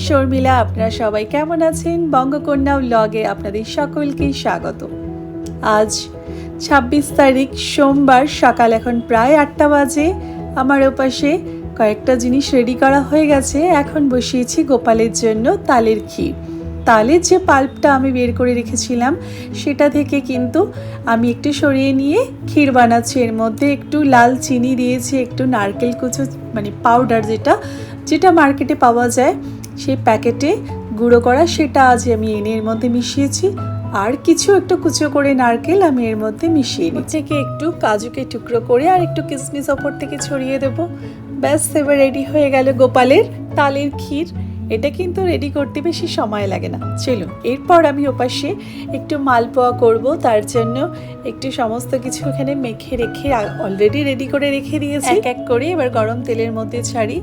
শর্মিলা, আপনারা সবাই কেমন আছেন? বঙ্গকন্যা ব্লগে আপনাদের সকলকে স্বাগত। আজ 26 তারিখ সোমবার, সকাল এখন প্রায় 8টা বাজে। আমার ওপাশে কয়েকটা জিনিস রেডি করা হয়ে গেছে। এখন বসিয়েছি গোপালের জন্য তালের ক্ষীর। তালের যে পাল্পটা আমি বের করে রেখেছিলাম সেটা থেকে কিন্তু আমি একটু সরিয়ে নিয়ে ক্ষীর বানাচ্ছি। এর মধ্যে একটু লাল চিনি দিয়েছি, একটু নারকেল কুচো মানে পাউডার যেটা মার্কেটে পাওয়া যায়, সেই প্যাকেটে গুঁড়ো করা, সেটা আজ আমি এর মধ্যে মিশিয়েছি। আর কিছু একটু কুচো করে নারকেল আমি এর মধ্যে মিশিয়ে নিই। থেকে একটু কাজুকে টুকরো করে আর একটু কিশমিশ ওপর থেকে ছড়িয়ে দেবো। ব্যাস, এবার রেডি হয়ে গেল গোপালের তালের ক্ষীর। এটা কিন্তু রেডি করতে বেশি সময় লাগে না। চলুন, এরপর আমি ওপাশে একটু মালপোয়া করব। তার জন্য একটু সমস্ত কিছু এখানে মেখে রেখে অলরেডি রেডি করে রেখে দিয়েছি। এক এক করে এবার গরম তেলের মধ্যে ছাড়ি।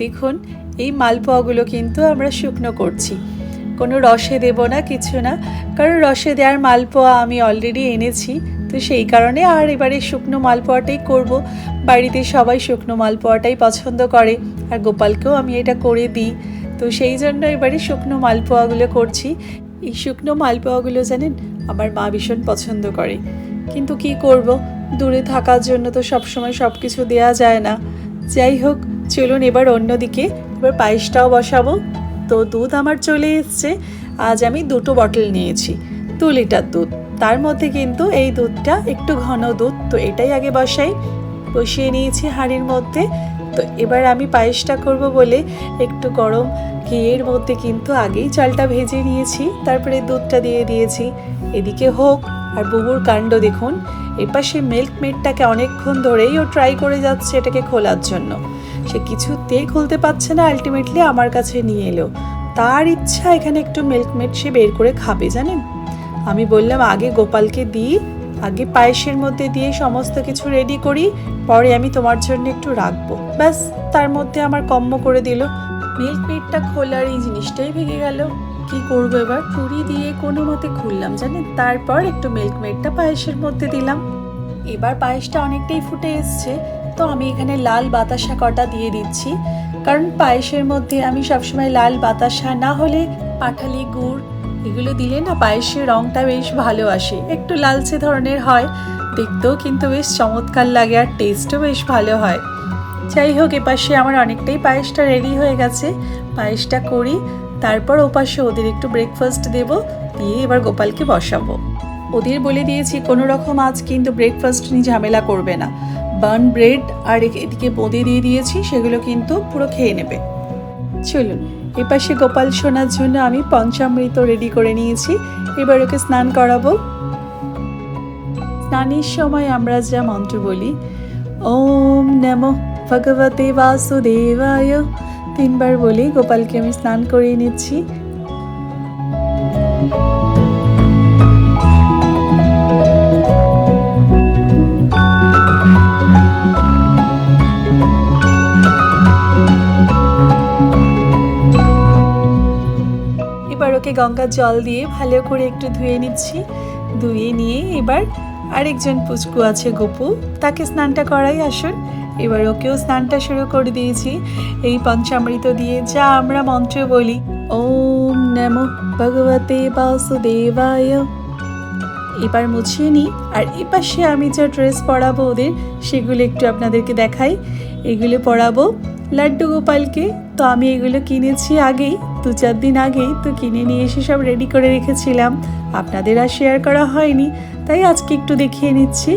দেখুন, এই মালপোয়াগুলো কিন্তু আমরা শুকনো করছি, কোনো রসে দেব না, কিছু না, কারণ রসে দেওয়ার মালপোয়া আমি অলরেডি এনেছি। তো সেই কারণে আর এবারে শুকনো মালপোয়াটাই করব। বাড়িতে সবাই শুকনো মালপোয়াটাই পছন্দ করে, আর গোপালকেও আমি এটা করে দিই। তো সেই জন্য এবারে শুকনো মালপোয়াগুলো করছি। এই শুকনো মালপোয়াগুলো জানেন, আমার মা ভীষণ পছন্দ করে, কিন্তু কি করব, দূরে থাকার জন্য তো সবসময় সব কিছু দেওয়া যায় না। যাই হোক, চলুন এবার অন্যদিকে এবার পায়েসটাও বসাবো। তো দুধ আমার চলে এসছে। আজ আমি 2 বটল নিয়েছি, 2 লিটার দুধ। তার মধ্যে কিন্তু এই দুধটা একটু ঘন দুধ। তো এটাই আগে বসিয়ে নিয়েছি হাঁড়ির মধ্যে। তো এবার আমি পায়েসটা করব বলে একটু গরম ঘিয়ের মধ্যে কিন্তু আগেই চালটা ভেজে নিয়েছি, তারপরে দুধটা দিয়ে দিয়েছি। এদিকে হোক। আর বুবুর কাণ্ড দেখুন, এপাশে মিল্ক মেডটাকে অনেকক্ষণ ধরেই ও ট্রাই করে যাচ্ছে এটাকে খোলার জন্য। সে কিছুতেই খুলতে পারছে না। আলটিমেটলি আমার কাছে নিয়ে এলো। তার ইচ্ছা এখানে একটু মিল্ক মেড সে বের করে খাবে। জানেন, আমি বললাম আগে গোপালকে দিই, আগে পায়েসের মধ্যে দিয়ে সমস্ত কিছু রেডি করি, পরে আমি তোমার জন্য একটু রাখবো। ব্যাস, তার মধ্যে আমার কম্ম করে দিল। মিল্ক মেডটা খোলার এই জিনিসটাই ভেঙে গেল। কি করবো এবার? ছুরি দিয়ে কোনো মতে খুললাম জানেন। তারপর একটু মিল্ক মেডটা পায়েসের মধ্যে দিলাম। এবার পায়েসটা অনেকটাই ফুটে এসছে। তো আমি এখানে লাল বাতাসা কটা দিয়ে দিচ্ছি, কারণ পায়েসের মধ্যে আমি সবসময় লাল বাতাসা না হলে পাটালি গুড় এগুলো দিলে না পায়েসের রঙটা বেশ ভালো আসে, একটু লালচে ধরনের হয়, দেখতেও কিন্তু বেশ চমৎকার লাগে, আর টেস্টও বেশ ভালো হয়। যাই হোক, এপাশে আমার অনেকটাই পায়েসটা রেডি হয়ে গেছে। পায়েসটা করি, তারপর ওপাশে ওদের একটু ব্রেকফাস্ট দেব, দিয়ে এবার গোপালকে বসাবো। ওদের বলে দিয়েছি কোনো রকম আজ কিন্তু ব্রেকফাস্ট নিয়ে ঝামেলা করবে না। বার্ন ব্রেড আর এদিকে বোঁদে দিয়ে দিয়েছি, সেগুলো কিন্তু পুরো খেয়ে নেবে। চলুন, এপাশে গোপাল সোনার জন্য আমি পঞ্চামৃত রেডি করে নিয়েছি। এবার ওকে স্নান করাবো। স্নানের সময় আমরা যা মন্ত্র বলি, ওম নমো ভগবতে বাসুদেবায়, 3 বার বলি গোপালকে আমি স্নান করিয়ে নিচ্ছি। ওকে গঙ্গার জল দিয়ে ভালো করে একটু ধুয়ে নিচ্ছি। ধুয়ে নিয়ে এবার আরেকজন পুচকু আছে গপু, তাকে স্নানটা করাই। আসুন, এবার ওকেও স্নানটা শুরু করে দিয়েছি এই পঞ্চামৃত দিয়ে, যা আমরা মন্ত্র বলি, ওম নমো ভগবতে বাসুদেবায়। এবার মুছিয়ে নিই। আর এপাশে আমি যা ড্রেস পরাবো ওদের, সেগুলো একটু আপনাদেরকে দেখাই। এগুলো পরাবো লাড্ডু গোপালকে। তো আমি এগুলো কিনেছি আগেই, 2-4 দিন আগেই, তো কিনে নিয়ে এসে সব রেডি করে রেখেছিলাম, আপনাদের আর শেয়ার করা হয়নি, তাই আজকে একটু দেখিয়ে নিচ্ছি।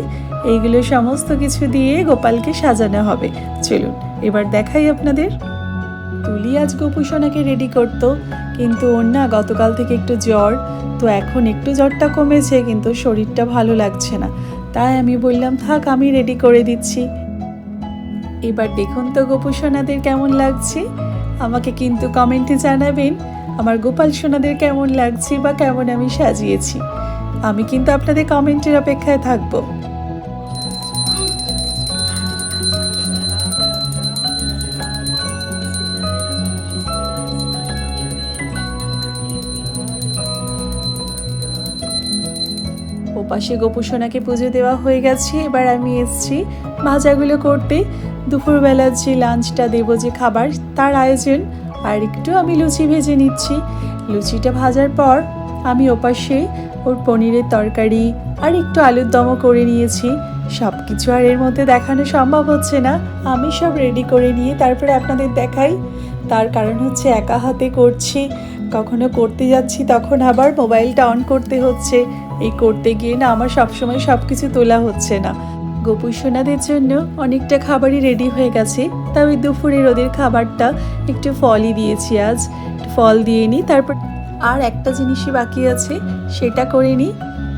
এইগুলো সমস্ত কিছু দিয়ে গোপালকে সাজানো হবে। চলুন এবার দেখাই আপনাদের। তুলি আজ গোপুসোনাকে রেডি করতো, কিন্তু ওর না গতকাল থেকে একটু জ্বর। তো এখন একটু জ্বরটা কমেছে, কিন্তু শরীরটা ভালো লাগছে না, তাই আমি বললাম থাক, আমি রেডি করে দিচ্ছি। এবার দেখুন তো গোপুসোনাদের কেমন লাগছে, আমাকে কিন্তু কমেন্টে জানাবেন আমার গোপাল সোনাদের কেমন লাগছে বা কেমন আমি সাজিয়েছি। আমি কিন্তু আপনাদের কমেন্টের অপেক্ষায় থাকবো। ওপাশে গোপুসোনাকে পুজো দেওয়া হয়ে গেছে। এবার আমি এসছি ভাজাগুলো করতে। দুপুরবেলার যে লাঞ্চটা দেবো, যে খাবার, তার আয়োজন আর একটু আমি লুচি ভেজে নিচ্ছি। লুচিটা ভাজার পর আমি ওপাশে ওর পনিরের তরকারি আর একটু আলুর দমও করে নিয়েছি। সব কিছু আর এর মধ্যে দেখানো সম্ভব হচ্ছে না, আমি সব রেডি করে নিয়ে তারপরে আপনাদের দেখাই। তার কারণ হচ্ছে একা হাতে করছি, কখনো করতে যাচ্ছি তখন আবার মোবাইলটা অন করতে হচ্ছে। এই করতে গিয়ে না আমার সবসময় সব কিছু তোলা হচ্ছে না। গোপু সোনাদের জন্য অনেকটা খাবারই রেডি হয়ে গেছে, তবে দুপুরের ওদের খাবারটা একটু ফলই দিয়েছি আজ। ফল দিয়ে নিই, তারপর আর একটা জিনিসই বাকি আছে সেটা করে নিই।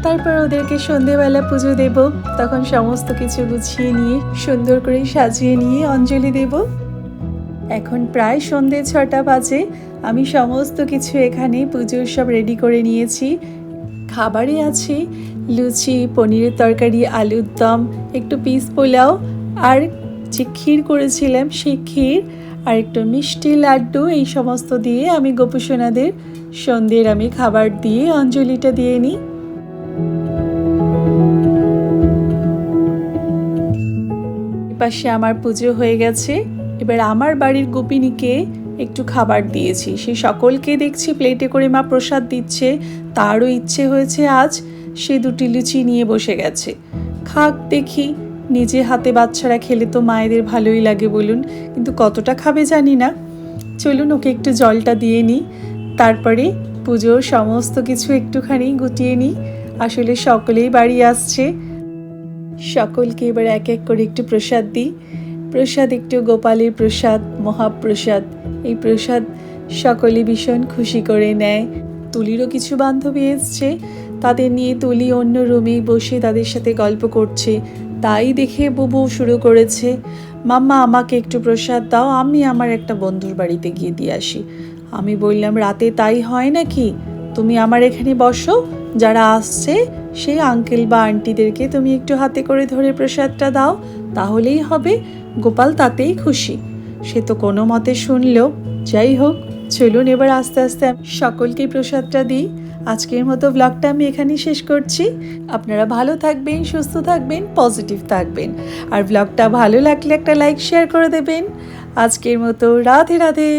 তারপর ওদেরকে সন্ধেবেলা পুজো দেব, তখন সমস্ত কিছু গুছিয়ে নিয়ে সুন্দর করে সাজিয়ে নিয়ে অঞ্জলি দেব। এখন প্রায় সন্ধে 6টা বাজে। আমি সমস্ত কিছু এখানে পুজোর সব রেডি করে নিয়েছি। খাবারে আছে লুচি, পনিরের তরকারি, আলুর দম, একটু পিস পোলাও, আর যে ক্ষীর করেছিলাম সেই ক্ষীর, আর একটু মিষ্টি লাড্ডু। এই সমস্ত দিয়ে আমি গোপু সোনাদের সন্ধ্যের আমি খাবার দিয়ে অঞ্জলিটা দিয়ে নিই। পাশে আমার পুজো হয়ে গেছে। এবার আমার বাড়ির গোপিনীকে একটু খাবার দিয়েছি। সে সকলকে দেখছি প্লেটে করে মা প্রসাদ দিচ্ছে, তারও ইচ্ছে হয়েছে আজ সে 2টি লুচি নিয়ে বসে গেছে। খাক দেখি, নিজে হাতে বাচ্চারা খেলে তো মায়েদের ভালোই লাগে বলুন, কিন্তু কতটা খাবে জানি না। চলুন ওকে একটু জলটা দিয়ে নিই, তারপরে পুজোর সমস্ত কিছু একটুখানি গুটিয়ে নিই। আসলে সকলেই বাড়ি আসছে, সকলকে এবার এক এক করে একটু প্রসাদ দিই। প্রসাদ একটু গোপালের প্রসাদ, মহাপ্রসাদ। এই প্রসাদ সকলে ভীষণ খুশি করে নেয়। তুলিরও কিছু বান্ধবী এসছে, তাদের নিয়ে তুলি অন্য রুমে বসে তাদের সাথে গল্প করছে। তাই দেখে বুবু শুরু করেছে, মাম্মা আমাকে একটু প্রসাদ দাও, আমি আমার একটা বন্ধুর বাড়িতে গিয়ে দিয়ে আসি। আমি বললাম রাতে তাই হয় নাকি, তুমি আমার এখানে বসো, যারা আসছে সেই আঙ্কেল বা আন্টিদেরকে তুমি একটু হাতে করে ধরে প্রসাদটা দাও, তাহলেই হবে। গোপাল তাতেই খুশি। সে তো কোনো মতে শুনলো। যাই হোক, চলুন এবার আস্তে আস্তে সকলকে প্রসাদটা দিই। আজকের মতো ব্লগটা আমি এখানেই শেষ করছি। আপনারা ভালো থাকবেন, সুস্থ থাকবেন, পজিটিভ থাকবেন। আর ব্লগটা ভালো লাগলে একটা লাইক শেয়ার করে দেবেন। আজকের মতো রাধে রাধে।